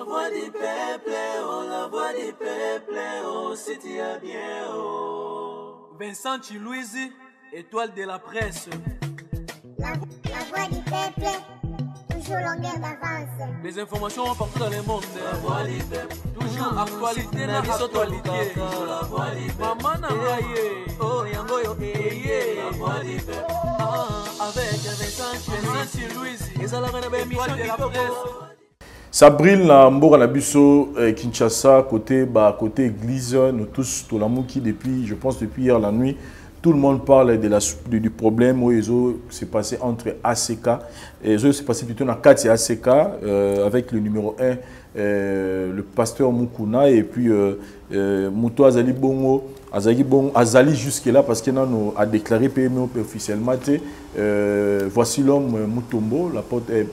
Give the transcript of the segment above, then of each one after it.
voix du peuple, oh, la voix du peuple, oh, si tu as bien, oh. Vincent Chilouizi, étoile de la presse. La voix du peuple, toujours longueur d'avance. Les informations partout dans le monde. La voix du peuple, toujours actualité, la actualité. La voix du peuple, maman n'a pas oh, yango yo, la voix du peuple. Avec Vincent Chilouizi, ils ont la émission de la presse. Ça brille na mboka na biso Kinshasa côté église, nous tous tout l'amour qui depuis je pense depuis hier la nuit tout le monde parle de du problème où s'est passé entre ACK et s'est passé plutôt dans 4 ACK avec le numéro 1 le pasteur Mukuna et puis Muto Azali Bongo Azali jusque là parce qu'il a déclaré PMO officiellement voici l'homme Mutombo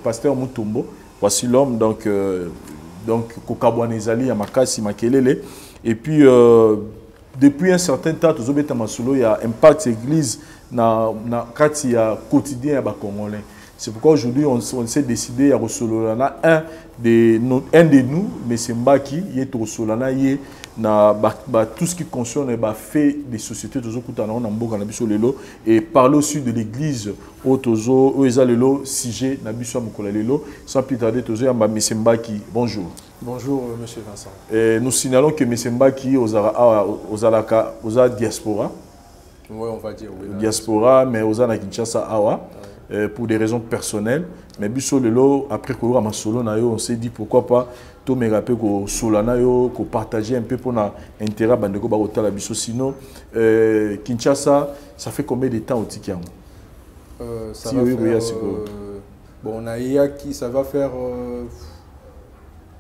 pasteur Mutombo. Voici l'homme, donc Kokabouanezali, Yamakasi, Makelele. Et puis, depuis un certain temps, il y a un impact église dans le quotidien à Congolais. C'est pourquoi aujourd'hui, on s'est décidé à recevoir un de nous, M. Mbaki, qui est au Solana, tout ce qui concerne le fait des sociétés et parler aussi de l'église au sujet sans plus tarder M. Mbaki. Bonjour. Bonjour M. Vincent. Et nous signalons que M. Mbaki aux diaspora. Oui, on va dire oui. Diaspora, mais aux Kinshasa Awa. Pour des raisons personnelles. Mais après on s'est dit pourquoi pas tout me rappeler que Solana qu'on partager un peu pour l'intérêt bandeko ba la biso sinon Kinshasa ça fait combien de temps au Tikiam ça va faire bon on a qui ça va faire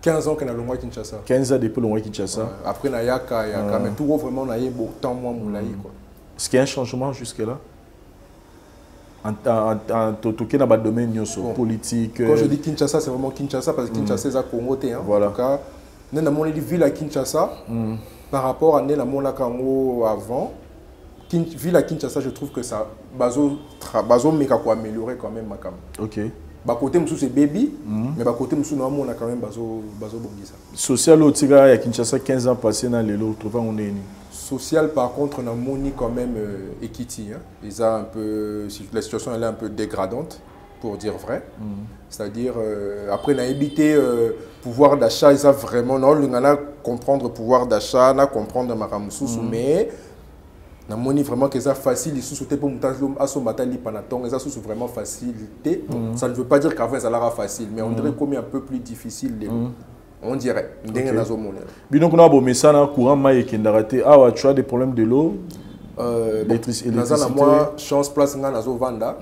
15 ans qu'on a le mois Kinshasa. 15 ans depuis le mois Kinshasa. Ouais. Après na yaka mais tout vraiment on a eu beaucoup temps moi moulaï quoi. Est-ce qu'il y a un changement jusque là? En domaine politique. Quand je dis Kinshasa, c'est vraiment Kinshasa parce que Kinshasa c'est à Congo. Voilà. Donc, nous avons une ville à Kinshasa par rapport à la Congo avant. Ville à Kinshasa, je trouve que ça bazo meka ko améliorer quand même makam. OK. Ba côté musu c'est baby mais ba côté musu na on a quand même bazo bongisa. Social au Tiga à Kinshasa 15 ans passé dans les lots, trouver on est social par contre on a moni quand même Ekiti hein. Ils ont un peu la situation elle est un peu dégradante pour dire vrai. C'est-à-dire après on a évité pouvoir d'achat ils ont vraiment non on a comprendre pouvoir d'achat na comprendre maramususu mais na moni vraiment que ça facile ils sous-sauter pour monter à son matali panaton ça sous vraiment facilité. Ça ne veut pas dire qu'avant ça sera facile mais on dirait comme un peu plus difficile on dirait. Donc, on a beau message courant maï qui raté. Ah, tu as des problèmes de l'eau, d'électricité. Moi, chance place nga nazo vanda.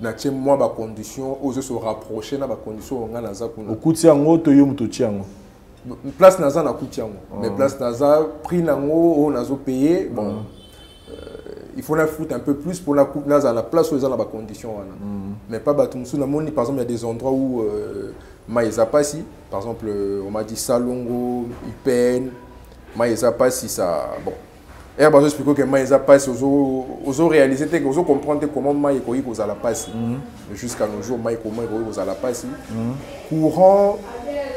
Na tient moi ba condition, oser se rapprocher na ba condition nga naza kuna. Au coup de tiango, to yo muto tiango. Place naza na coup tiango. Mais place naza prix nango o nazo payer. Bon, il faut la foutre un peu plus pour la coupe naza la place où ils ont la condition. Mais pas batumsu na moni par exemple il y a des endroits où Maïza Passi, par exemple, on m'a dit Salongo, Upen, Maïza Passi, ça. Bon. Et je explique que Maïza Passi, ils ont réalisé, ils ont compris comment Maïko vous a la passi. Jusqu'à nos jours, Maïko vous a la passi. Courant,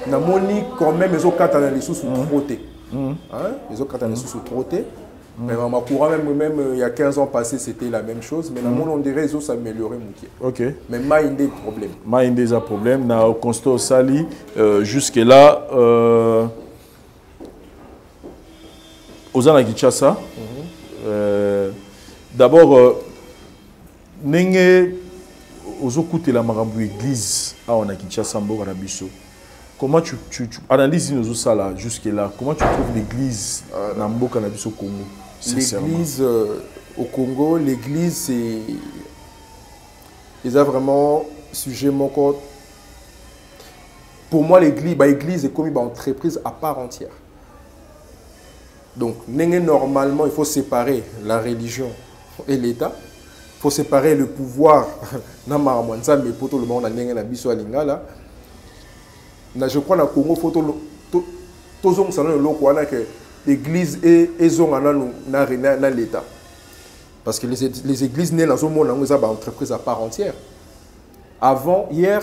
na moni quand même, ils ont quatre ans sous trotté. Ils ont quatre ans sous trotté. Mais ma courant même il y a 15 ans passés, c'était la même chose. Mais dans mon on dirait qu'ils ont s'améliorer. Ok. Mais Maïndé a problème. Maïndé a problème. Na constat sali jusque là aux ana Kinshasa. D'abord nenge aux écoutes la marambu église à on a Kinshasa mbo na biso. Comment tu analyses nos ça là jusque là? Comment tu trouves l'église na mboka na biso Congo? L'église au Congo, l'église c'est ils ont vraiment sujet mon corps. Pour moi l'église est comme une entreprise à part entière. Donc normalement il faut séparer la religion et l'État. Il faut séparer le pouvoir na maramwanza mais pour tout le monde na biso alingala. Je crois que le Congo, que l'église est dans l'État. Parce que les églises nées dans ce monde ont une entreprise à part entière. Avant, hier,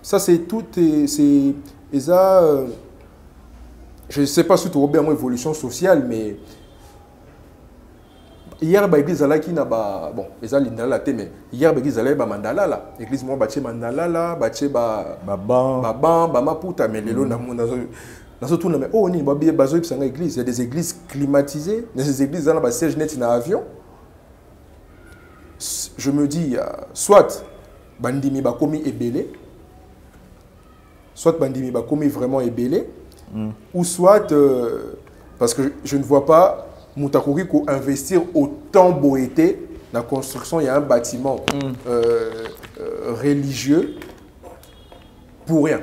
Ça, c'est tout. Et ça, je ne sais pas si tu as une évolution sociale, mais hier, l'église là qui n'a pas bon, les gens l'indala mais hier l'église là ba mandala là, l'église moi bâti mandala là, bâti ba maputa mais lelo na tout mais oh ni ba bien bazo pisanga église, il y a des églises climatisées, des églises là ba siège net na avion. Je me dis soit bandimi ba komi ebélé, soit bandimi ba komi vraiment ebélé, ou soit parce que je ne vois pas Moutakori ko investir autant boété dans la construction, il y a un bâtiment religieux pour rien.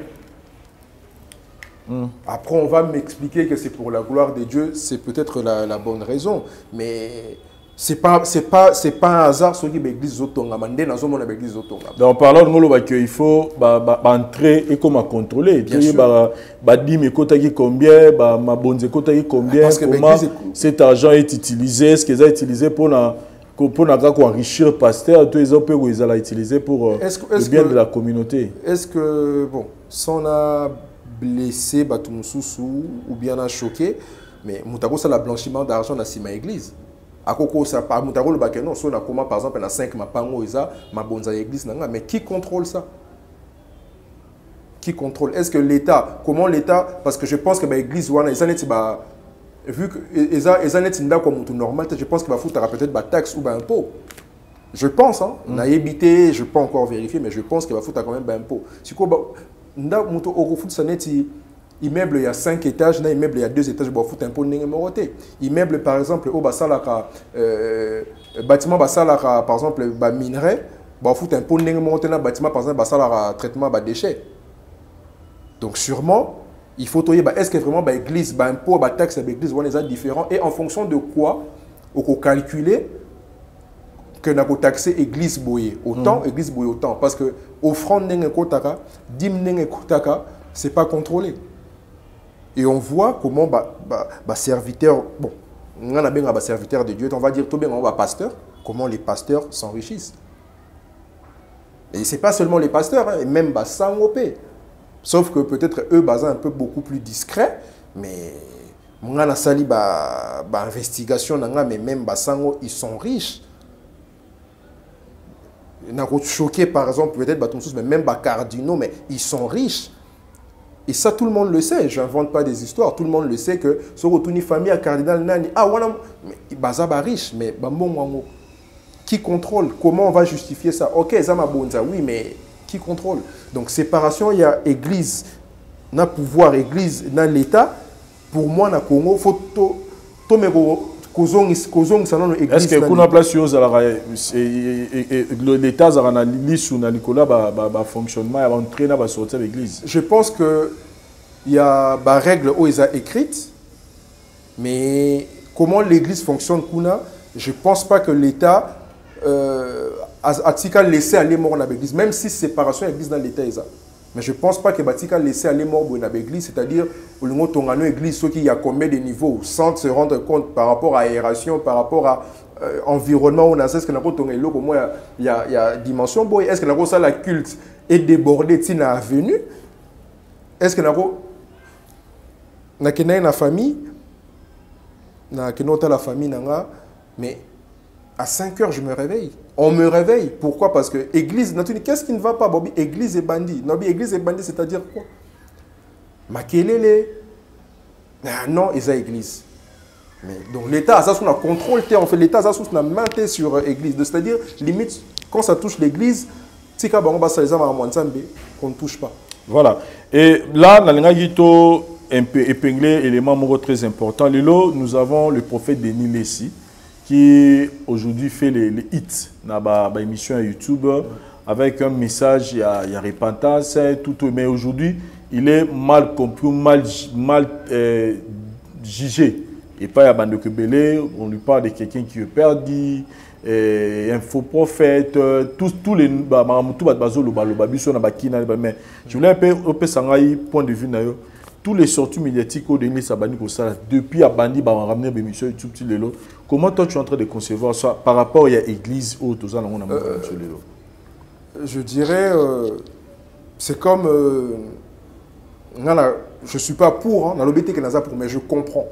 Après, on va m'expliquer que c'est pour la gloire de Dieu, c'est peut-être la bonne raison, mais c'est pas un hasard ce qui l'église zotonga mandé dans zone l'église zotonga. Donc parlant de molo il faut entrer et comment contrôler. Bien sûr. Dim écota qui combien, ma bonze écota qui combien, comment cet argent est utilisé, est-ce qu'ils ont utilisé pour enrichir le pasteur, tous les autres ils ont utilisé pour le bien de la communauté. Est-ce que bon, si on a blessé Batumsusu ou bien a choqué, mais Moutako ça le blanchiment d'argent dans la église. À Koko, ça par Moutaro le bac non, on a comment par exemple, on a 5 ma pango isa, ma bonza église nanga, mais qui contrôle ça? Qui contrôle? Est-ce que l'État, comment l'État, parce que je pense que l'église wana ils ont ba vu que ils ont comme tout normal, je pense qu'il va foutre peut-être ba taxe ou ba impôt. Je pense hein, on a évité, je peux encore vérifier mais je pense qu'il va foutre quand même ba impôt. Si quoi nda muto oko fout ça net immeuble il y a 5 étages, un immeuble il y a 2 étages, il faut un peu de immeuble par exemple, au basalaka, bâtiment basalaka par exemple, minerai, il faut un peu de bâtiment par exemple, basalaka traitement de déchets. Donc sûrement, il faut est-ce que vraiment l'église, impôt, taxe, l'église, on est différents et en fonction de quoi, on peut calculer que nous avons taxé l'église boye autant, l'église boye autant, parce que offrande n'est pas dîme n'est pas c'est pas contrôlé. Et on voit comment serviteur, bon, on a bien un serviteur de Dieu, on va dire tout bien on va pasteur, comment les pasteurs s'enrichissent. Et ce n'est pas seulement les pasteurs, hein, même sans OP. Sauf que peut-être eux, un peu beaucoup plus discrets, mais on a sali investigation, mais même sans ils sont riches. On a choqué par exemple, peut-être mais même cardinaux, mais ils sont riches. Et ça, tout le monde le sait. Je n'invente pas des histoires. Tout le monde le sait que ce que une famille à cardinal nani, ah voilà, mais riche, mais bon, qui contrôle? Comment on va justifier ça? Ok, ça m'a bonza, oui, mais qui contrôle? Donc séparation, il y a église, na pouvoir, église, na l'État. Pour moi, na Congo, faut tout est-ce que kuna place l'État a na liste na Nicolas fonctionnement et entrer na sortir l'église? Je pense que il y a des règles où ils ont écrites, mais comment l'église fonctionne kuna, je pense pas que l'État a laissé aller mort dans l'église, même si séparation l'église dans l'État est. Mais je ne pense pas que Batika laisser aller mort dans l'église, c'est-à-dire au niveau de l'église, il y a combien de niveaux, sans se rendre compte par rapport à l'aération, par rapport à l'environnement, on a ce que il y a dimension. Est-ce que la culte est débordé dans la avenue? Est-ce que la famille, la famille, mais à 5 heures, je me réveille. On me réveille. Pourquoi? Parce que l'église, qu'est-ce qui ne va pas, Bobby? Église et bandit. Église et bandit, c'est-à-dire quoi? Makelele. Non, ils ont église. Mais, donc l'État a ça sous contrôle. En fait, l'État a ça sous la main sur l'église. C'est-à-dire, limite, quand ça touche l'église, qu'on ne touche pas. Voilà. Et là, dans le un peu épinglé, élément très important. Nous avons le prophète Denis Lessi, qui aujourd'hui fait les hits dans l'émission YouTube avec un message, il y a repentance, tout, mais aujourd'hui, il est mal compris, mal jugé. Et pas il y a on lui parle de quelqu'un qui est perdu, un faux prophète, tous les mais je voulais un peu point de vue tous les sorties médiatiques au dernier sabani pour ça depuis à bandi ramener des émissions YouTube comment toi tu es en train de concevoir ça par rapport à l'église ou tout ça je dirais c'est comme je suis pas pour hein, dans l'obété que naza pour mais je comprends.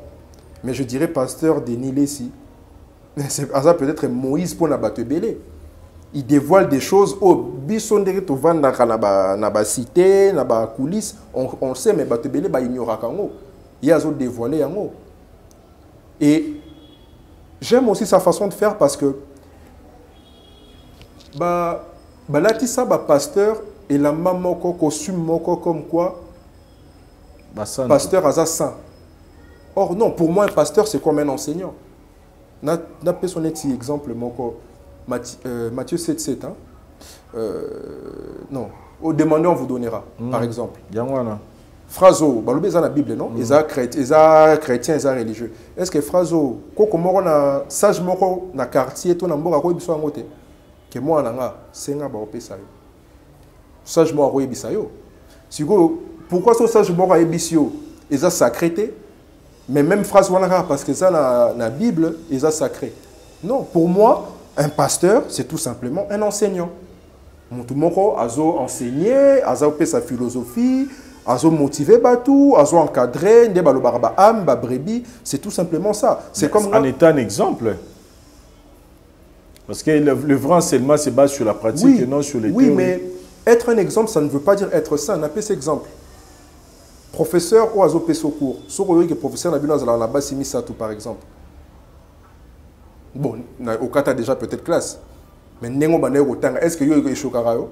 Mais je dirais pasteur Denis Lessi. C'est peut-être Moïse pour nabato belé. Il dévoile des choses au bisondere to vanda na ba cité, na ba coulisses, on sait mais bato belé ba ignora kango. Il a dévoilé yango. Et j'aime aussi sa façon de faire parce que latissa pasteur et la maman costume moko comme quoi pasteur aza saint. Or non, pour moi un pasteur c'est comme un enseignant. N'a pas son exemple moko Matthieu 7:7 hein. Non, au demandeur on vous donnera par exemple. Phraso, balobé za la Bible non, ils a chrétien, ils a religieux. Est-ce que phraso koko moko na sage moko na quartier to na mboka ko biso ngote que moi nanga senga ba opesa yo. Sage moko ko yebisa yo. Siko pourquoi ce sage moko yebisio ils a sacrété mais même phrase wana parce que ça na Bible ils a sacré. Non, pour moi un pasteur c'est tout simplement un enseignant. Tout moko azo enseigner, azo pe sa philosophie, azo motiver batou, azo encadrer, nde balobara ba âme, ba brebis, c'est tout simplement ça. C'est comme en état un exemple. Parce que le vrai enseignement se base sur la pratique oui, et non sur les oui, théories. mais être un exemple, ça ne veut pas dire être ça. On a cet exemple. Professeur ou azo pe secours. Soko que professeur na bino na base simisatou par exemple. Bon, au cas tu déjà peut-être classe. Mais est-ce que yo chokara yo?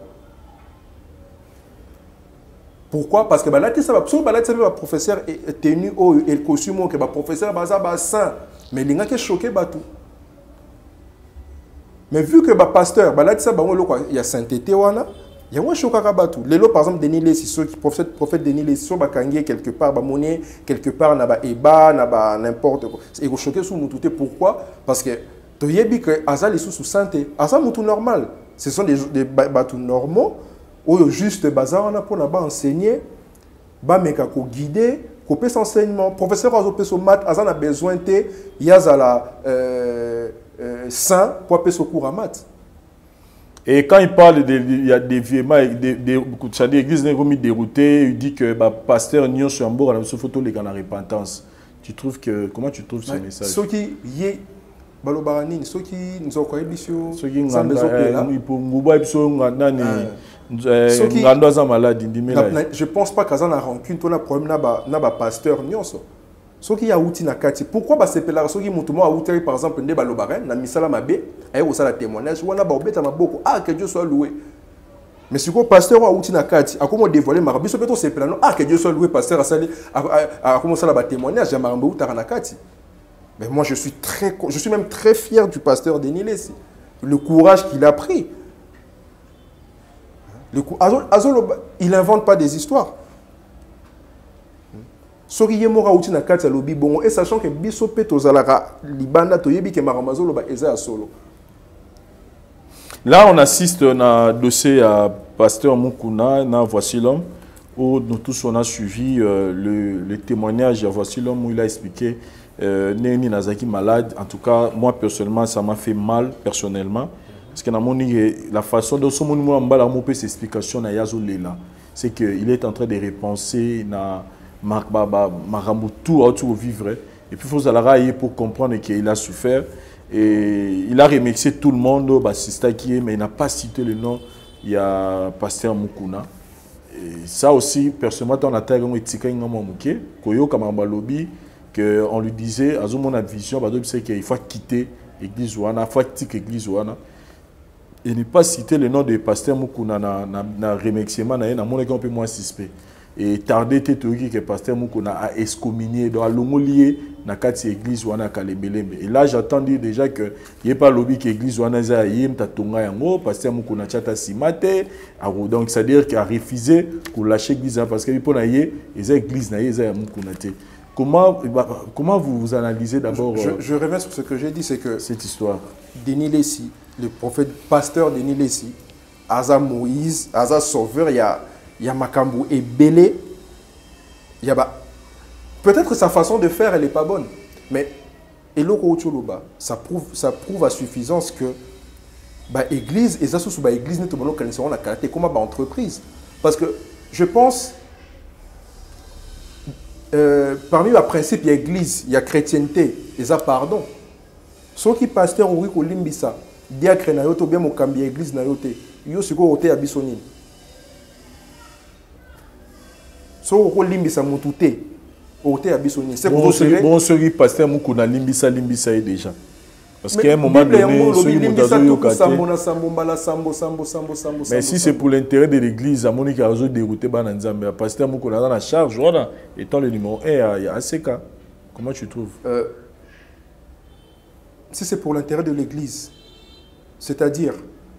Pourquoi? Parce que là le professeur est tenu au et le costume que le professeur est saint. Mais il est choqué batou. Mais vu que le pasteur il y a sainteté wana, il y a un chokara batou. Lelo par exemple Denis Lessi, ceux qui prophète Denis Lessi so ba kangé quelque part ba monnaie quelque part na ba eba na ba n'importe quoi. Et go choqué sous mutute pourquoi? Parce que tu yebi que azali sous santé, azali mutu normal. Ce sont des batou normaux. Ou juste bazar on a pour là-bas enseigner ba meka ko guider ko peut enseignement professeur azo peso maths azan a besoin te yazala saint pour peso cours à maths. Et quand il parle il y a des vieillements des églises n'est dérouté, il dit que pasteur Nyon Chambour a ce photo les gars repentance. Tu trouves que comment tu trouves ce message? Ce qui y balobarani ceux qui nous ont croyé bisio ceux qui nganda pour nguba biso nganda ni je pense pas qu'Azan a rancune, tu as un problème na ba pasteur nyonso. Ce qui a outi na kati. Pourquoi ba sepela ce qui mutumo a outi par exemple nde balobaren na misala mabe aye ko sala témoignage wana ba obeta maboko que Dieu soit loué. Mais si ko pasteur a outi na kati a comment dévoiler marabi so peto sepela non que Dieu soit loué pasteur a sali a comment sala ba témoignage ya marambe outa na kati. Mais moi je suis même très fier du pasteur Denis Lessi. Le courage qu'il a pris. Il n'invente pas des histoires. Et sachant que là, on assiste à un dossier à Pasteur Mukuna, dans Voici l'homme, où nous tous on a suivi le témoignage à Voici l'homme où il a expliqué Néni Nazaki malade. En tout cas, moi personnellement, ça m'a fait mal personnellement. Parce que la façon dont ce monde m'a cette explication c'est qu'il est en train de repenser na tout autour vivre et puis il faut aller pour comprendre qu'il a souffert et il a remercié tout le monde mais il n'a pas cité le nom. Il y a Pasteur Mukuna et ça aussi personnellement on a que on lui disait à mon vision c'est qu'il faut quitter l'église ouana, il faut quitter l'église ouana. Et ne pas citer le nom de Pasteur Mukuna na remerciement na mon un peu moins suspect. Et tardé que Pasteur Mukuna a excommunié dans l'ongolier na kati église wana Kalebelembe. Et là j'attends dire déjà que il y a pas lobby que église wana za yim tatonga yango Pasteur Mukuna chata simate donc c'est à dire qu'il a refusé pour lâcher l'église parce que pour na yé les églises na yé za Mukuna te. Comment vous analysez d'abord je reviens sur ce que j'ai dit, c'est que cette histoire Denis Lessi, le prophète pasteur Denis Lessi, Aza Moïse, Aza Sauveur, il y a Makambu et Belé. Peut-être sa façon de faire, elle n'est pas bonne. Mais ça prouve à suffisance que l'église, et ça, église, nous avons la qualité comme entreprise. Parce que je pense, parmi les principes, il y a l'église, il y a chrétienté, et ça pardon. Ceux qui pasteur ou qui limbisa, diacre na yoto bien mo kambi église na yote, yo siko ote abisoni. Ceux qui limbisa mutute, ote abisoni. C'est pour bon ceux qui pasteur moukou na limbisa déjà. Parce qu'à un moment donné, mais si c'est pour l'intérêt de l'église, à Monique a dérouté Bananzambe, le pasteur Moukouna dans la charge, voilà, étant le numéro 1, il y a ACK. Comment tu trouves? Si c'est pour l'intérêt de l'église, c'est-à-dire,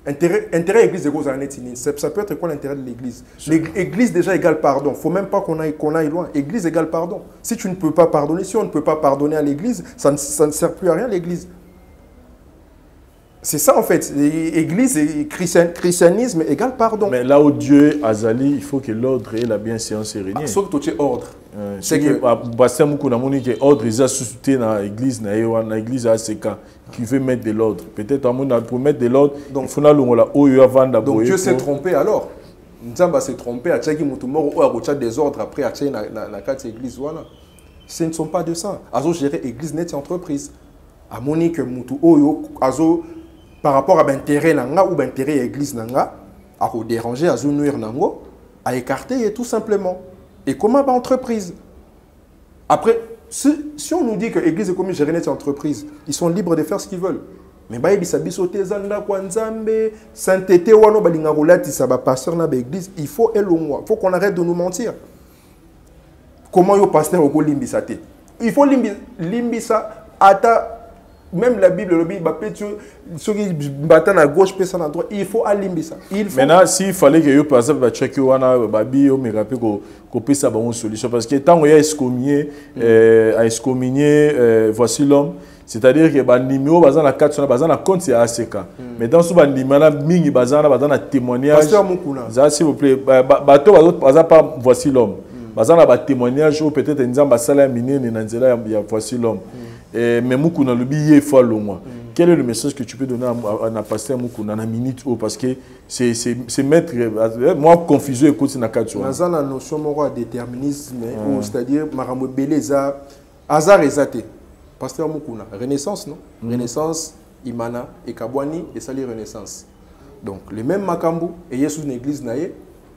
intérêt église de Gozanetini, ça peut être quoi l'intérêt de l'église? L'église déjà égale pardon. Il ne faut même pas qu'on aille loin. Église égale pardon. Si tu ne peux pas pardonner, si on ne peut pas pardonner à l'église, ça ne sert plus à rien l'église. C'est ça en fait, église et christianisme égale pardon. Mais là où Dieu Azali, il faut que l'ordre et la bienséance est régnée. Sauf que tu es ordre. C'est que Bastien Moukouna Monique est ordre, ils ont suscité dans l'église ACK qui veut mettre de l'ordre. Peut-être pour mettre de l'ordre, il faut donc Dieu s'est trompé alors. Nzamba s'est trompé, à Tchaki Moutoumor ou à Rocha des ordres après à Tchaki la carte église. Voilà. Ce ne sont pas de ça. Azo gérer église net et entreprise. À Monique Moutou Oyo, Azo. Par rapport à l'intérêt ou l'intérêt de l'église, à déranger, à nuire, à écarter tout simplement. Et comment va l'entreprise? Après, si on nous dit que l'église est comme une gérée entreprise, ils sont libres de faire ce qu'ils veulent. Mais il faut qu'on arrête de nous mentir. Comment le pasteur au limbisate? Il faut limbisa ata. Même la Bible, ceux qui battent à gauche, personne à droite, il faut alimber ça. Maintenant, s'il fallait que vous passiez par checker babi, on me rappelle qu'on peut savoir une solution. Parce que tant qu'on a excommunié, voici l'homme. C'est-à-dire que le numéro basé la carte, basé la compte, c'est ACK. Mais dans ce numéro, mingi basé na témoignage. Pasteur Moukouna. S'il vous plaît, bateau basé pas voici l'homme. Basé na témoignage ou peut-être une zamba sala miné n'anzela voici l'homme. Mais Moukouna le billet faut le moins. Quel est le message que tu peux donner à pasteur Moukouna na minute parce que c'est mettre moi confusion écoute c'est na quatre jours. Dans la notion de déterminisme c'est-à-dire marambo beleza hasard exaté. Pasteur Moukouna Renaissance non? Renaissance Imana et Kabwani et Sali Renaissance. Donc les mêmes Makambu et Yesu une église naïe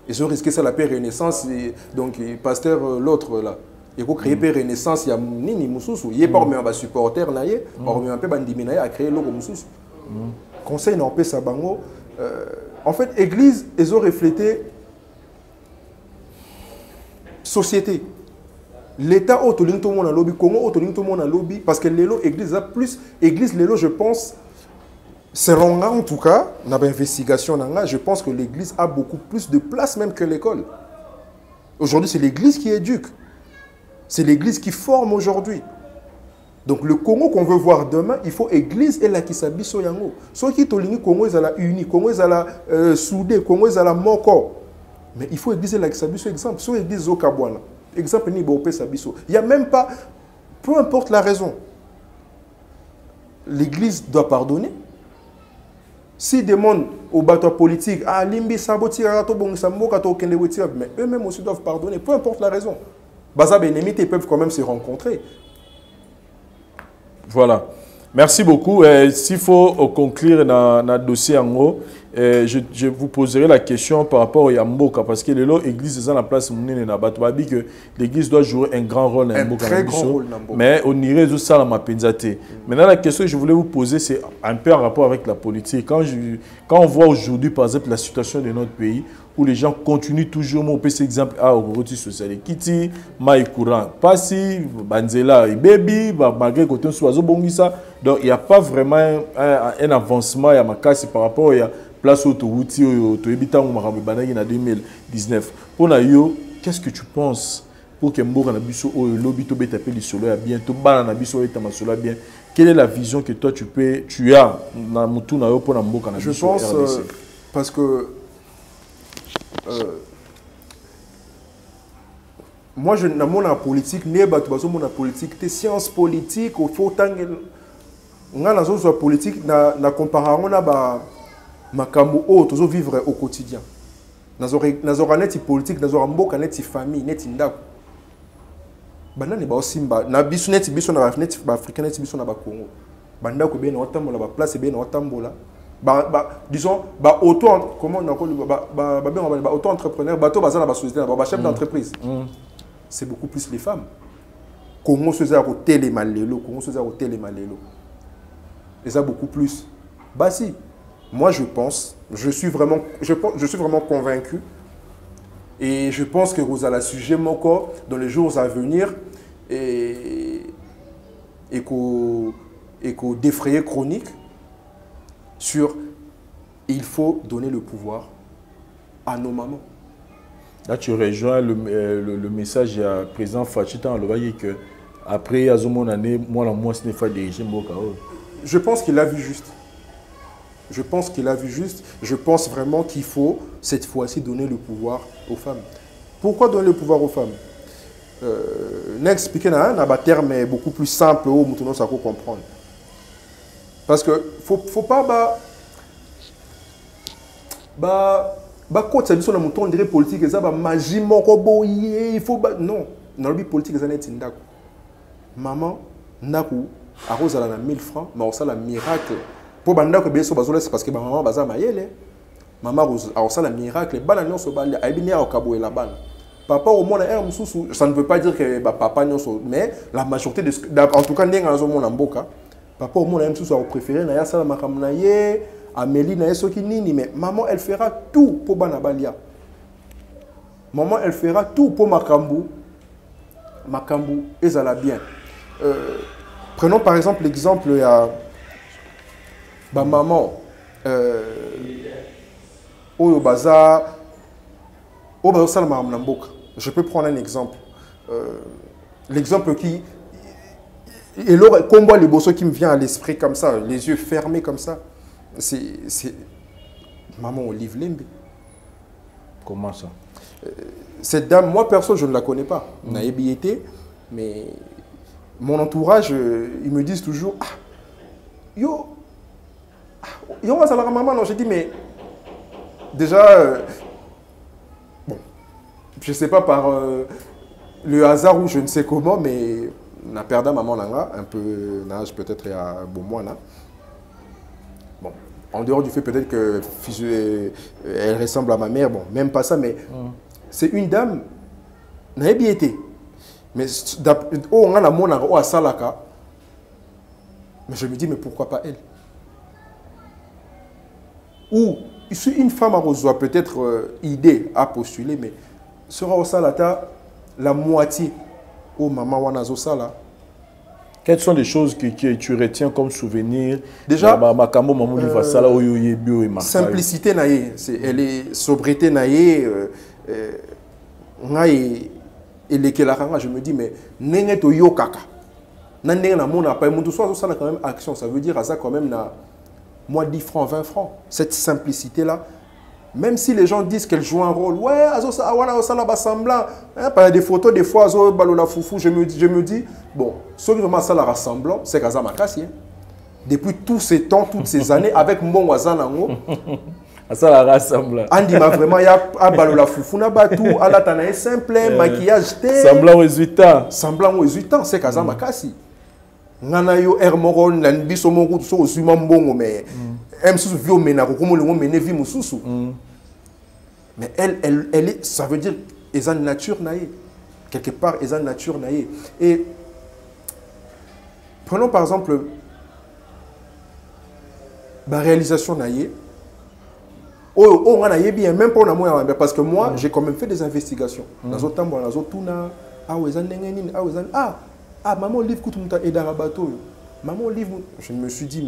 ils ont risqué ça la paix Renaissance et donc pasteur l'autre là. Il faut créer une renaissance, il y a nini mususu, il y a pas un supporter naïe, on a peu bandimi naïe à créer logo mususu. Conseil n'a pas ça bango. En fait, église, ils ont reflété société. L'État autoline tout le monde a lobby, Congo autoline tout le monde a lobby, parce que l'élo église a plus, église l'élo je pense, selon moi en tout cas, dans l'investigation je pense que l'église a beaucoup plus de place même que l'école. Aujourd'hui, c'est l'église qui éduque. C'est l'église qui forme aujourd'hui. Donc le Congo qu'on veut voir demain, il faut église et la kisabiso yango. Ceux qui tolini Congo ils à la uni, Congo ils à la soudé, Congo ils à la moko. Mais il faut église et la kisabiso exemple. Sur église Zokabwana, exemple ni bopé sabiso. Il y a même pas, peu importe la raison. L'église doit pardonner. Si demandent aux bateaux politiques, ah limbi saboti rato bon sambo kato kende wetia, mais eux-mêmes aussi doivent pardonner, peu importe la raison. Bazab et Némité peuvent quand même se rencontrer. Voilà. Merci beaucoup. S'il faut conclure dans le dossier en haut, je vous poserai la question par rapport à Mboka, parce que l'église est dans la place où que l'église doit jouer un grand rôle dans Mboka. Un très grand rôle. Mais on irait tout ça dans ma penzate. Maintenant, la question que je voulais vous poser, c'est un peu en rapport avec la politique. Quand on voit aujourd'hui, par exemple, la situation de notre pays, où les gens continuent toujours, on peut cet exemple à Ogoti Social Kiti, Maï Courant, Passi, Banzela et Baby, malgré que tu sois Bongisa. Donc il n'y a pas vraiment un avancement à ma casse par rapport à la place autoroute au Toébita ou Marabibanagi en 2019. Pour Nayo, qu'est-ce que tu penses pour que Mboka Nabiso ou le lobby to beta peli solo à bientôt, Bananabiso et Tamasolo bien? Quelle est la vision que toi tu as dans Moutou Nayo pour Mboka Nabiso? Je pense parce que moi je n'ai pas politique, ni la politique, c'est science politique, il faut la politique, na comparation na makambo o toujours vivre au quotidien. nazora neti politique, nazora mboka neti famille, neti ndako. Banane ba osimba na biso neti biso na neti ba africain neti biso na ba Congo. Bandako be na otambola ba place be na otambola. Disons ba auto comment on appelle ba auto entrepreneur, bato bazana ba société ba chef d'entreprise. C'est beaucoup plus les femmes. Congo se za ko télémalelo, Congo se za ko télémalelo. Et ça beaucoup plus. Bah si. Moi, je suis vraiment convaincu. Et je pense que vous allez sujet moko dans les jours à venir et qu'au défrayer chronique sur il faut donner le pouvoir à nos mamans. Là, tu rejoins le message à président Fachita en le que après Azomon année, moi, ce n'est pas dirigé Mboka. Je pense qu'il a vu juste. Je pense qu'il a vu juste. Je pense vraiment qu'il faut, cette fois-ci, donner le pouvoir aux femmes. Pourquoi donner le pouvoir aux femmes? N'expliquer un terme beaucoup plus simple où nous ça faut comprendre. Parce que faut pas quand ça dit sur le mouton dirait politique et ça magie moko il faut non dans le politique ça n'est pas maman naku arrose à la 1000 francs mais ça la miracle. Pour banda que bien sûr c'est parce que maman baza mayele maman a ça la miracle bananion so bali aibini au kabo et la balle papa au moins un mususu ça ne veut pas dire que papa nyoso mais la majorité en tout cas ndenga zo mona mboka papa au moins un mususu a préféré na ya sala makamna ye Amélie na yesoki nini mais maman elle fera tout pour bana balia maman elle fera tout pour makambu ezala bien prenons par exemple l'exemple il y a ba maman oyo baza salama na mboka. Je peux prendre un exemple. L'exemple qui et le combat les bossos qui me vient à l'esprit comme ça, les yeux fermés comme ça, c'est maman Olive Lembe. Comment ça? Cette dame, moi perso, je ne la connais pas. On a été, mais mon entourage, ils me disent toujours yo on va la maman, non, j'ai dit, mais déjà, bon, je ne sais pas par le hasard ou je ne sais comment, mais on a perdu maman là, un peu d'âge peut-être il y a bon mois là. Bon, en dehors du fait peut-être que elle ressemble à ma mère, bon, même pas ça, mais c'est une dame, n'a pas été. Mais on a la monnaie à Salaka, mais je me dis, mais pourquoi pas elle? Ou si une femme a peut-être idée à postuler, mais sera au salata la moitié au maman wanazo sala. Quelles sont les choses que tu retiens comme souvenir? Déjà, simplicité naïe, elle est sobriété naïe, et je me dis mais n'engue to yo kaka, n'engue na mon appel, mon tout soit ça quand même action, ça veut dire à ça quand même na moi 10 francs, 20 francs. Cette simplicité-là, même si les gens disent qu'elle joue un rôle, ouais, ça là semblant, par des photos, des fois, la foufou, je me dis, bon, ce qui vraiment ça la rassemblant, c'est Kaza Makassi. Depuis tous ces temps, toutes ces années, avec mon Wazanango, ça la rassemble. Andy m'a vraiment, il y a la foufou, tout, à la tanaï simple, maquillage, semblant aux résultats. Semblant aux résultats, c'est Kaza Makassi. Nana yo hermoron nan biso mongo so osuma mbongo mais mususu vio mena ko komo le mene vi mususu mais elle est, ça veut dire eza nature naïe quelque part eza nature naïe. Et prenons par exemple la réalisation naïe on a bien même pas on a moins parce que moi j'ai quand même fait des investigations dans otambo dans otuna eza ndenge nini eza maman livre Koutouta et Darabato. Maman livre, je me suis dit,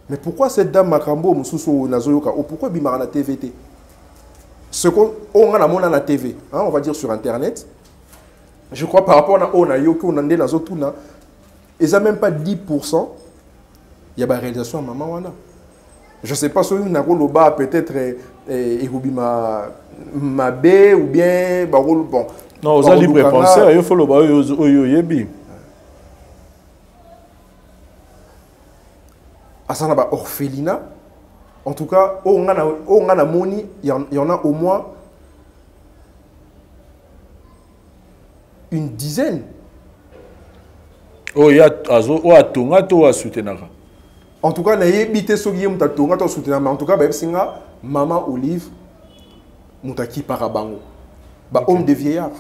mais pourquoi cette dame Makambo, Moussousso, Nazoyoka, ou pourquoi Bimara la TVT? Ce qu'on a la TV, hein, on va dire sur Internet, je crois par rapport à Yoko, on a des Nazotuna, ils n'ont même pas 10%, il y a une réalisation à Maman Wana. Je ne sais pas si on a un peut-être ma B ou bien, bon. Non, vous allez libre penser, il faut le yebi. Asana ba orphelinat, En tout cas, on a moni, il y en a au moins une dizaine. Oh, il y a Tonga, to soutenir. En tout cas, il y a des Tonga, to soutenir. Mais en tout cas, Maman Olive, Moutaki Parabango. Homme de vieillard.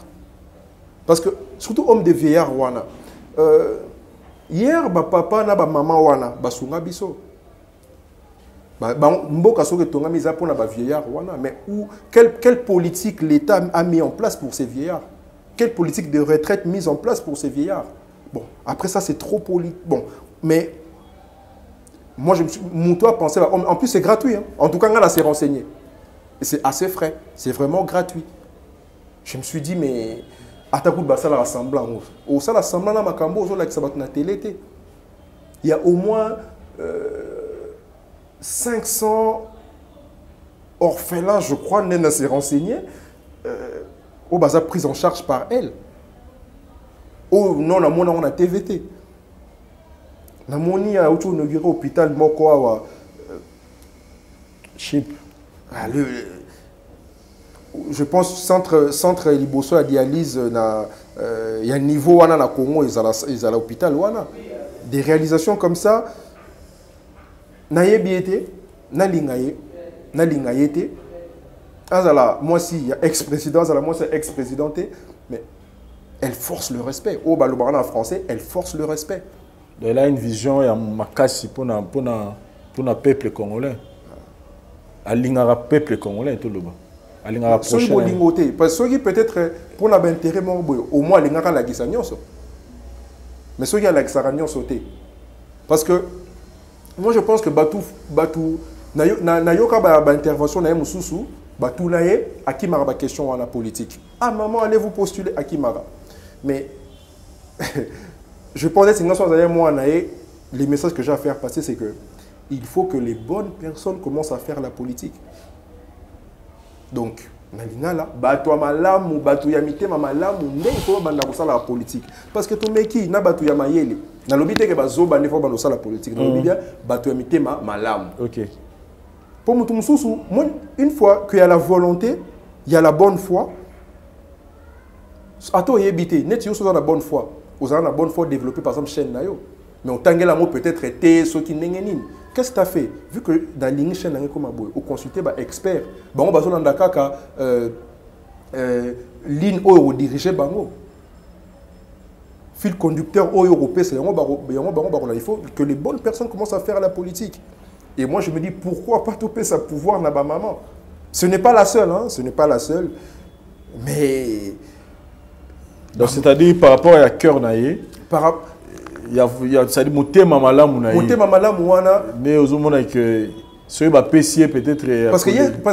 Parce que, surtout homme de vieillard, wana. Hier, papa na maman wana, basunga biso. Mboka soke tonga misa pour na vieillard wana. Mais quelle politique l'État a mis en place pour ces vieillards? Quelle politique de retraite mise en place pour ces vieillards? Bon, après ça, c'est trop politique. Bon, mais moi, mon toit pensait, en plus, c'est gratuit. Hein. En tout cas, on a s'est renseigné. Et c'est assez frais. C'est vraiment gratuit. Je me suis dit, mais à ta coup de ça, rassemblant. Au ça, rassemblant, dans ma cambo, au ça va na télé. Il y a au moins 500 orphelins, je crois, Nena s'est renseigné. Au basa prise en charge par elle. Oh non, on a TVT. Na moni a auto inauguré hôpital moko awa Chip. Je pense centre liboso à dialyse na il y a un niveau wana na Congo ils à l'hôpital wana des réalisations comme ça na yebiete na lingayete azala moi si ex-président azala moi c'est ex-présidenté mais elle force le respect au balobana en français elle force le respect. Elle a une vision et un casse pour le peuple congolais. Elle a un peuple congolais tout le monde. Elle a un prochain. Parce que peut-être pour l'intérêt au moins elle a la guisagnon. Mais ceux qui ont la guisagnon sauté. Parce que moi je pense que Batou nayoka ba intervention na mususu Batou naye akimara ba question à la politique. Ah maman allez vous postuler akimara. Mais je pensais que moi, les messages que j'ai à faire passer, c'est que il faut que les bonnes personnes commencent à faire la politique. Donc, Nalingala, bato malamu, bato yamite malamu, il faut que la politique. Parce que tout le monde n'a bato yamayele. Dans le but que bazo bande faut bando la politique. Dans le but bato yamite malamu. OK. Pour moi, une fois qu'il y a la volonté, il y a la bonne foi. Ato yebité, net yo so dans la bonne foi. Vous avez la bonne foi développer par exemple chaîne nayo. Mais on tangela mo peut-être été ceux qui n'engenine. Qu'est-ce que tu as fait? Vu que dans ligne chaîne nayo comme aboy, on consulter ba expert. Ba on ba so dans kaka ligne o diriger bango. Fil conducteur o européen c'est il faut que les bonnes personnes commencent à faire la politique. Et moi je me dis pourquoi pas toper sa pouvoir na ba maman. Ce n'est pas la seule hein, ce n'est pas la seule. Mais donc c'est-à-dire par rapport à cœur naïe il y a c'est-à-dire monter mamalamu mais aux hommes que ceux qui apprécient peut-être parce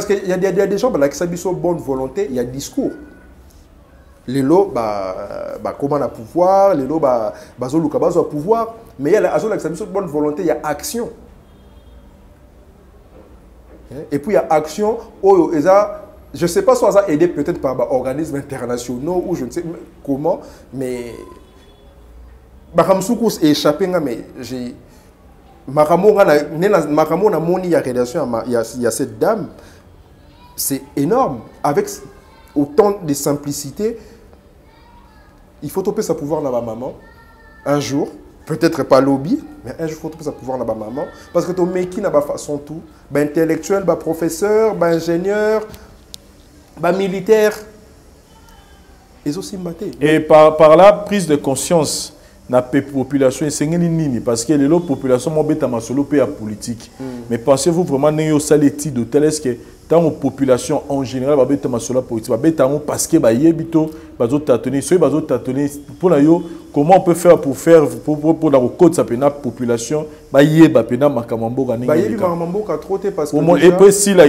qu'il y a des gens qui sont bonne volonté il y a discours les lots comment on a pouvoir les lots au pouvoir mais il y a la bonne volonté il y a action et puis il y a action je ne sais pas si ça a aidé peut-être par des organismes internationaux ou je ne sais comment, mais Bakamsoukou est échappé, mais j'ai Makamon a moni il y a relation il y a cette dame, c'est énorme avec autant de simplicité. Il faut toper sa pouvoir dans ma maman un jour. Peut-être pas lobby, mais un jour, il faut trouver sa pouvoir dans ma maman. Parce que ton mec qui n'a pas façon tout, intellectuel, professeur, ingénieur, militaire, ils aussi maté. Et par la prise de conscience, la population est parce que les populations sont solo à politique. Mais pensez-vous vraiment que vous avez des de tel est-ce que dans la population en général, vous avez des politique parce que comment on peut faire pour la code de la population et puis si la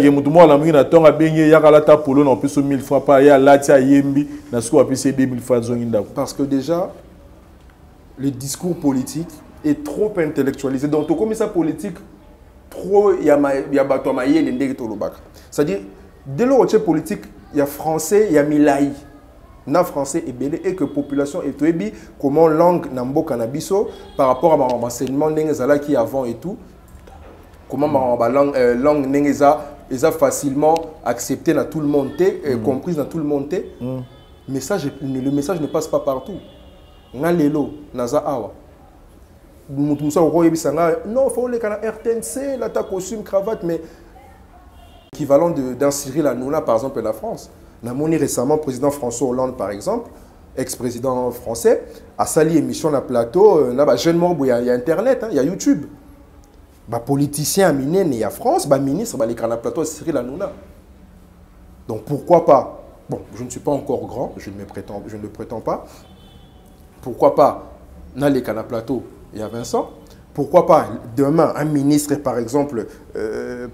parce que déjà le discours politique est trop intellectualisé. Donc, comme ça politique, trop il y a c'est-à-dire, dès lors que politique, il y a français, il y a milaï. Na français et belé et que population est tout comment langue nambo cannabiso par rapport à mon enseignement qui avant et tout. comment langue n'est facilement acceptée dans tout le monde, comprise dans tout le monde. Le message ne passe pas partout. On a l'élo, naza awa. Non, il faut les RTNC, l'attaque costume, cravate, mais équivalent d'un Cyril Hanouna, par exemple, la France. On a monné récemment le président François Hollande, par exemple, ex-président français, a sali émission dans le plateau, il y a Internet, il y a YouTube. Les politiciens aminés, il y a France, les ministres, les canaux plateau, Cyril Hanouna. Donc pourquoi pas? Bon, je ne suis pas encore grand, je ne le prétends pas. Pourquoi pas, dans les canaux plateau, il y a Vincent. Pourquoi pas, demain, un ministre, par exemple,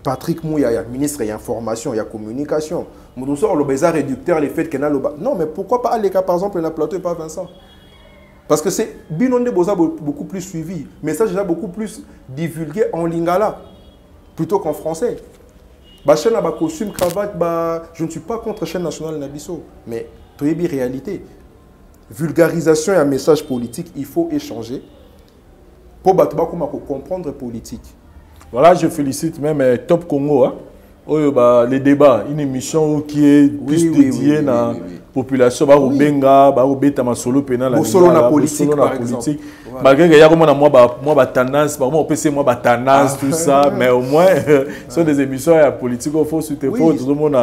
Patrick Mouya, il y a ministre, il y a information, il y a communication. Nous sommes le bizarre réducteur, les faits qu'il y a. Non, mais pourquoi pas aller, par exemple, dans le plateau et pas Vincent? Parce que c'est Binon de Boza beaucoup plus suivi. Le message est beaucoup plus divulgué en lingala plutôt qu'en français. Chaîne à costume, cravate, je ne suis pas contre la chaîne nationale Nabiso, mais c'est une réalité. Vulgarisation et un message politique, il faut échanger pour comprendre la politique. Voilà, je félicite même Top Congo. Hein? Les débats, une émission qui est plus dédiée à la population, Benga, Betama solo pénal, la politique. Malgré qu'il y a moi tendance, moi tendance, tout ça, mais au moins, ce sont des émissions à la politique, il faut soutenir tout le monde.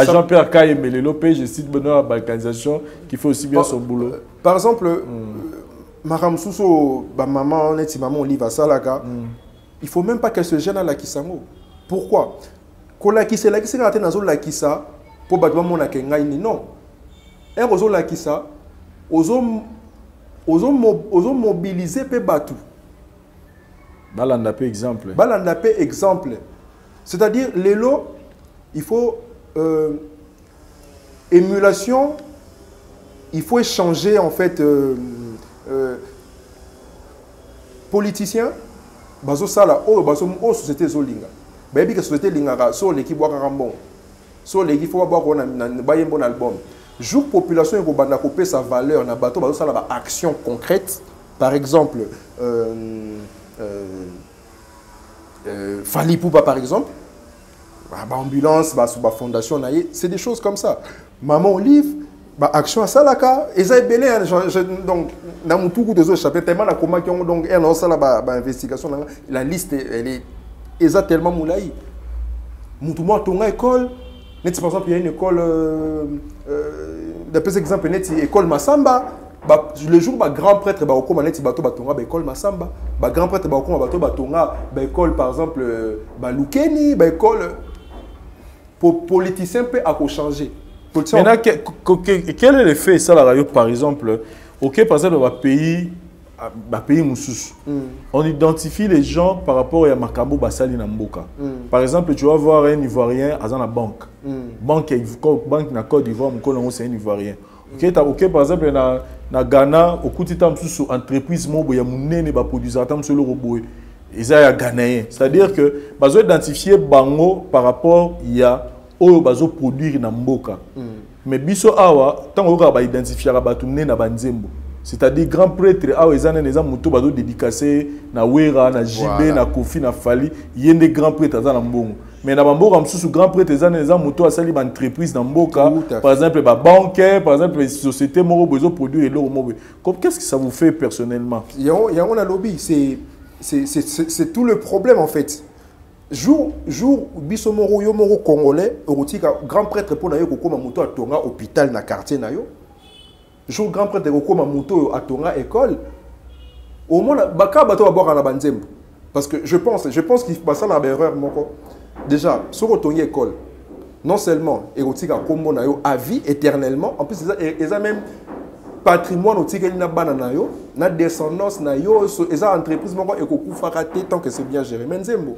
Jean-Pierre Kaye Melelo, je cite Benoît Balkanisation, qui fait aussi bien son boulot. Par exemple, Maram Sousso, maman, maman, Oliva Salaka, il ne faut même pas qu'elle se gêne à la Kisango. Pourquoi? Quand la Kissa, la Kissa, la Kissa, pour battre mon akenga, non. Et ozo la Kissa, ozo mobiliser pe batu. Balandapé exemple. Balandapé exemple. C'est-à-dire, l'élo, il faut émulation, il faut échanger en fait politiciens, bazo sala, bazo société zolinga. Baby que société lingara, so l'équipe boire rambon. So l'équipe faut boire un bon album. Jour population et banda couper sa valeur na bateau bazo sala action concrète. Par exemple, Fali Poupa par exemple, ambulance, fondation, c'est des choses comme ça. Maman Olive, action à Salaka, et ça est belé, donc, dans mon tout des autres chapitres, tellement la comment qui ont donc une investigation, la liste, elle est tellement moulaï. Moutouma, ton école, par exemple, il y a une école, d'après exemple, une école Massamba. Le jour où grand prêtre va au net bateau batonga école Massamba, grand prêtre va au bateau batonga école par exemple Lukeni, école politicien peut changer. Maintenant quel est l'effet ça la radio par exemple OK par exemple dans pays Moussous. On identifie les gens par rapport à Makambo Basali Namboka. Par exemple, tu vas voir un Ivoirien à la banque. Banque na Côte d'Ivoire, c'est un Ivoirien. OK, par exemple, na Ghana, au côté de l'entreprise, il y a des produiseurs qui sont ghanéens. C'est-à-dire que nous devons identifier Bango par rapport à ce produire dans Mboka. Mais biso awa, tant qu'on va identifier na Banzembo. C'est-à-dire grand prêtre awa ils ont moto bazo dédicacé na Wera, na JB, na Kofi, na Fali, il y a des grands prêtres dans Mbongo. Mais dans Mboka msusu grand prêtre ils ont moto asali ba entreprise dans Mboka, par exemple ba banque, par exemple les sociétés moro bezo produire l'euro mobo. Qu'est-ce que ça vous fait personnellement? Il y a un lobby, c'est tout le problème en fait. Jour biso moro yo moro congolais, eurotika grand prêtre pour na yo kokoma moto a tonga hôpital na quartier na yo. Jour grand prêtre kokoma moto a tonga école. Au moins baka bato ba boka na banzembo. Parce que je pense qu'il faut ça na erreur moko. Déjà, sur retourner école, non seulement érotika kombo na yo à vie éternellement, en plus ils ont même patrimoine otika na banana yo, na descendance na yo, ils ont entreprise moko ekokufa raté tant que c'est bien géré. Menzembo.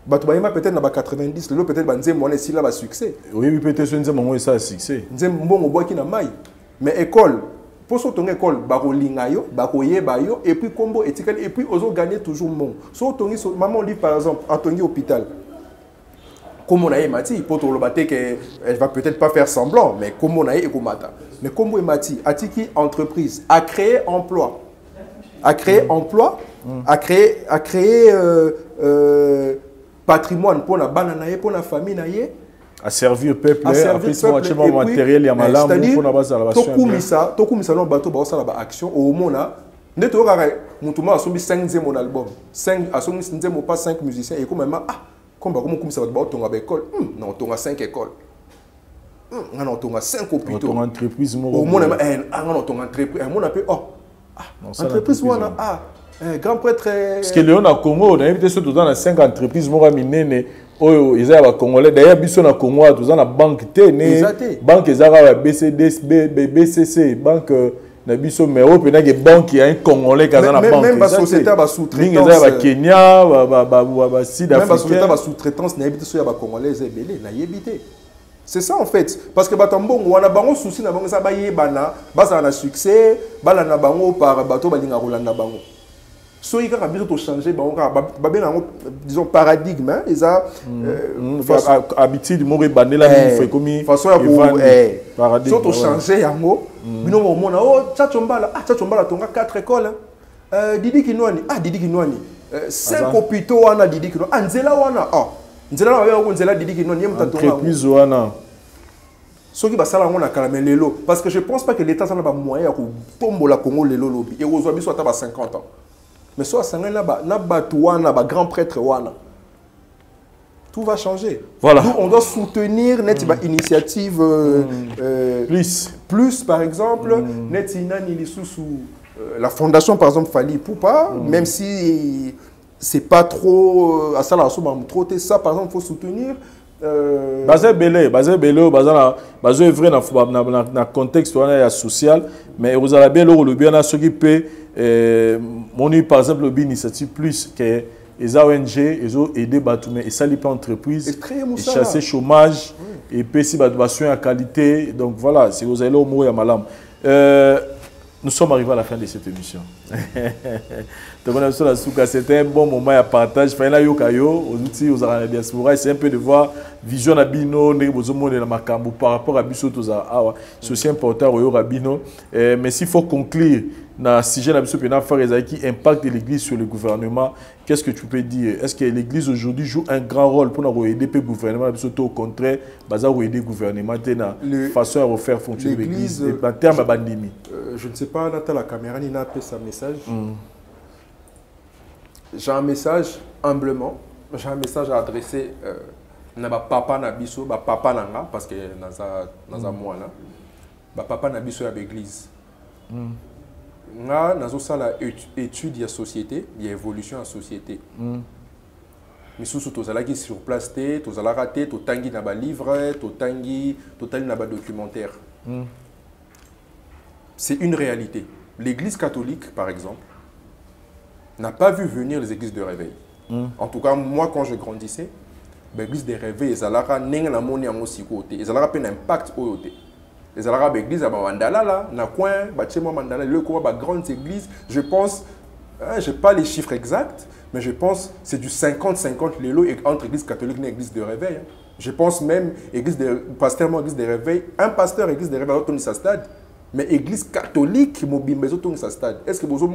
Bato bayema peut-être na ba 90, le peut-être banzembo on est si là ba succès. Oui, peut-être nzembo ça succès. Nzembo ngo boki na mai. Mais école pour sortir ton école, barolinga yo, bakoyeba yo, et puis combo étiquette, et puis oso gagner toujours mon. So tongi maman livre par exemple, à tongi hôpital. Comme on a eu Mati, pour tout le bateau qu'elle va peut-être pas faire semblant, mais comme on a eu Ekomata. Mais comme on Mati, Atiki entreprise, a créé emploi. A créé emploi à créer patrimoine pour la banane, pour la famille, à servir le peuple, à servir le peuple, matériel, il y a malade, c'est-à-dire, tout ça, la action, au moment ne te regarde, mon tour a soumis 5 mon album, 5 a soumis pas 5 musiciens et comme même comme ça va ton école, non, on a 5 écoles. On a 5 hôpitaux. On entreprise, au monde on entreprise, on appelle entreprise grand prêtre. Parce que Léon a Congo, on a invité surtout dans 5 entreprises moraminene. Oh, ils ont Congolais. D'ailleurs, ils sont au Congo, tous dans la banque T, banque Zara, BCC, banque Nabiso, mais au Pénag, banque il y a un Congolais qui a dans la banque. Même la société a sous-traitance. Même Kenya, Sud-Africain. Même la société a sous-traitance, n'a sur les Congolais, n'a évité. C'est ça en fait. Parce que Batambo, on a un souci, on a un succès, on a un par bateau, on a un bango. So il y a un changer, disons paradigme, ils ont habitude de mourir bandela fait comme façon paradigme. Surtout changer yango. Bino mo mona tchachombala tonga 4 écoles. Didi Kinwani, Didi Kinwani. 5 hôpitaux wana Didi Kinwani. Nzela wana nzela na nzela Didi Kinwani yemta tonga. Entreprise wana. Ceux qui basala ngona kala lelo parce que je pense pas que l'état ça n'a pas moyen ko tombola Congo lelo lobi. Et aux biso ata ba 50 ans. Mais soit ça na batouana, ba grand prêtre wana. Tout va changer. Voilà. Nous, on doit soutenir net initiative plus par exemple net inani sous la fondation par exemple Fali Poupa, même si c'est pas trop à ça la trop ça par exemple faut soutenir basé belé basé vrai dans contexte social mais vous avez bien le bien à ceux qui peut mon par exemple le initiative plus que les ONG ils ont aidé Batoumé et ça les entreprises et chasser chômage et puis si Batoumé à qualité donc voilà c'est vous allez au mot et à malam nous sommes arrivés à la fin de cette émission. C'était un bon moment à partage. C'est un peu de voir vision Rabino, par rapport à Bisso. C'est aussi important au Rabino. Mais s'il faut conclure dans le sujet qui impacte l'Église sur le gouvernement, qu'est-ce que tu peux dire? Est-ce que l'Église aujourd'hui joue un grand rôle pour aider le gouvernement? Au contraire, aider le gouvernement de façon à refaire fonctionner l'Église en termes de bandimi. Je ne sais pas, la caméra n'a pas sa message. J'ai un message humblement. J'ai un message à adresser à papa Nabiso, papa Nanga, parce que dans moi là, papa Nabiso à l'église. Nga nazo sala étude ya société, ya évolution en société. Mais surtout tozalaki sur place té, tozala raté, totangi na ba livre, totangi na ba documentaire. C'est une réalité. L'Église catholique, par exemple, n'a pas vu venir les églises de réveil. En tout cas, moi, quand je grandissais, l'église de réveil, ils allaient n'enga na moni en aussi côté, ils allaient peine impact au côté. Ils allaient l'église à Mandala là, na coin, bâtiment Mandala, le coin, ba grande église. Je pense, j'ai pas les chiffres exacts, mais je pense c'est du 50-50 les lots entre église catholique et église de réveil. Je pense même église de pasteur, église de réveil, un pasteur église de réveil autour sa stade. Mais l'église catholique, mobile, mais autour de sa stade. Est-ce que vous avez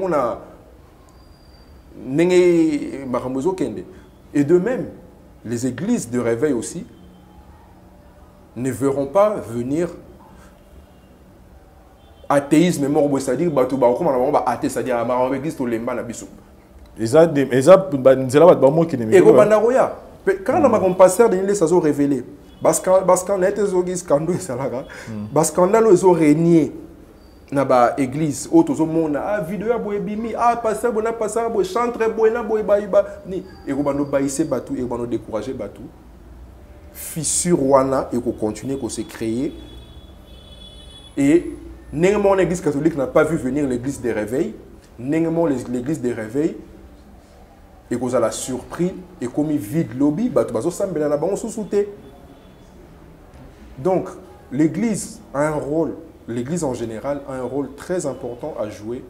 et de même, les églises de réveil aussi ne verront pas venir athéisme, c'est-à-dire c'est-à-dire l'église de l'Emba na biso. Quand on a pasteur de l'île, ça a révélé. Parce qu'on a été parce qu'on a régné dans l'église, autres monde vidéo boy bimi pasteur bona pasteur boy chantre boy na boy ba ni et ko bano baisser batou et bano décourager batou fissure wana et ko continuer ko se créer et néanmoins l'église catholique n'a pas vu venir l'église des réveils néanmoins l'église des réveils et ko la surpris et comme vide lobby batou bazo sambela na bango sous-souté. Donc l'église a un rôle. L'Église en général a un rôle très important à jouer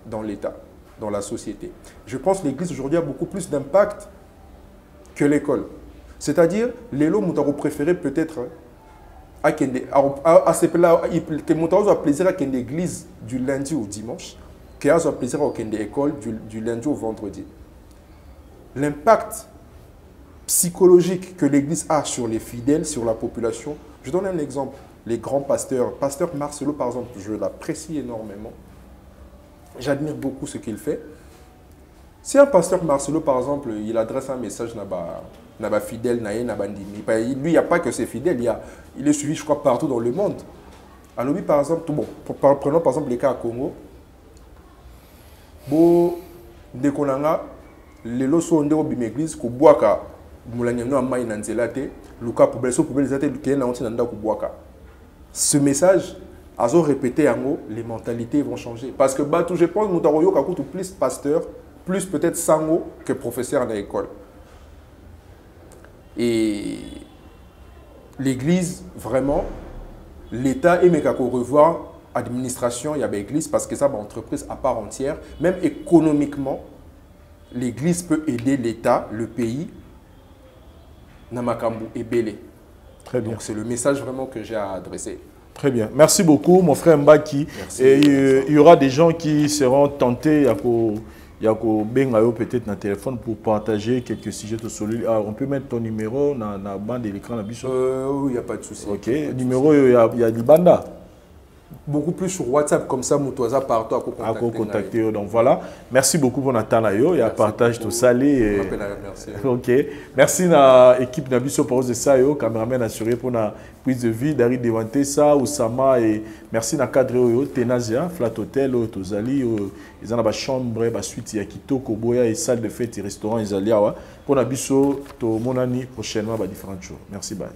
dans l'État, dans la société. Je pense que l'Église aujourd'hui a beaucoup plus d'impact que l'école. C'est-à-dire, les lots m'ont préféré peut-être à ce là, plaisir à une église du lundi au dimanche, qui a un plaisir au Kende école du lundi au vendredi. L'impact psychologique que l'Église a sur les fidèles, sur la population. Je donne un exemple. Les grands pasteurs, pasteur Marcelo par exemple, je l'apprécie énormément. J'admire beaucoup ce qu'il fait. Si un pasteur Marcelo par exemple, il adresse un message à fidèle, lui, il n'y a pas que ses fidèles, il est suivi, je crois, partout dans le monde. Alors lui, par exemple, bon, prenons par exemple les cas à Congo. Bon, dès qu'on a les lois on est l'église, qu'on boit qu'à moulaniano a maï nanzelate, Luka poubelle so poubelle zate qui est na onti nanda kuboaka. Ce message, azo répété en haut, les mentalités vont changer. Parce que bah, je pense que nous avons plus pasteur, plus peut-être sango que professeur à l'école. Et l'église, vraiment, l'État aime qu'à revoir administration, il y a l'église parce que ça, c'est une entreprise à part entière. Même économiquement, l'église peut aider l'État, le pays, Namakambu et Bélé. Très bien. Donc c'est le message vraiment que j'ai à adresser. Très bien. Merci beaucoup, mon frère Mbaki. Et il y aura des gens qui seront tentés à peut-être dans le téléphone pour partager quelques sujets de celui. On peut mettre ton numéro dans la bande de l'écran. Oui, il n'y a pas de souci. Ok. Numéro, il y a du banda. Beaucoup plus sur WhatsApp, comme ça, Moutouaza partout à contacter. Donc voilà. Merci beaucoup pour Nathan. Il y a partage tout ça. Merci. Ok. Merci à l'équipe Nabiso pour de ça. Caméraman assuré pour la prise de vie. Dari Devante ça, Oussama. Et merci à cadre Tenazia, Flat Hotel, Tozali. Ils ont la chambre, la suite, il y a Kitoko, Boya et salle de fête et restaurant. Ils ont pour Nabiso, to Monani prochainement, différentes choses. Merci, bye.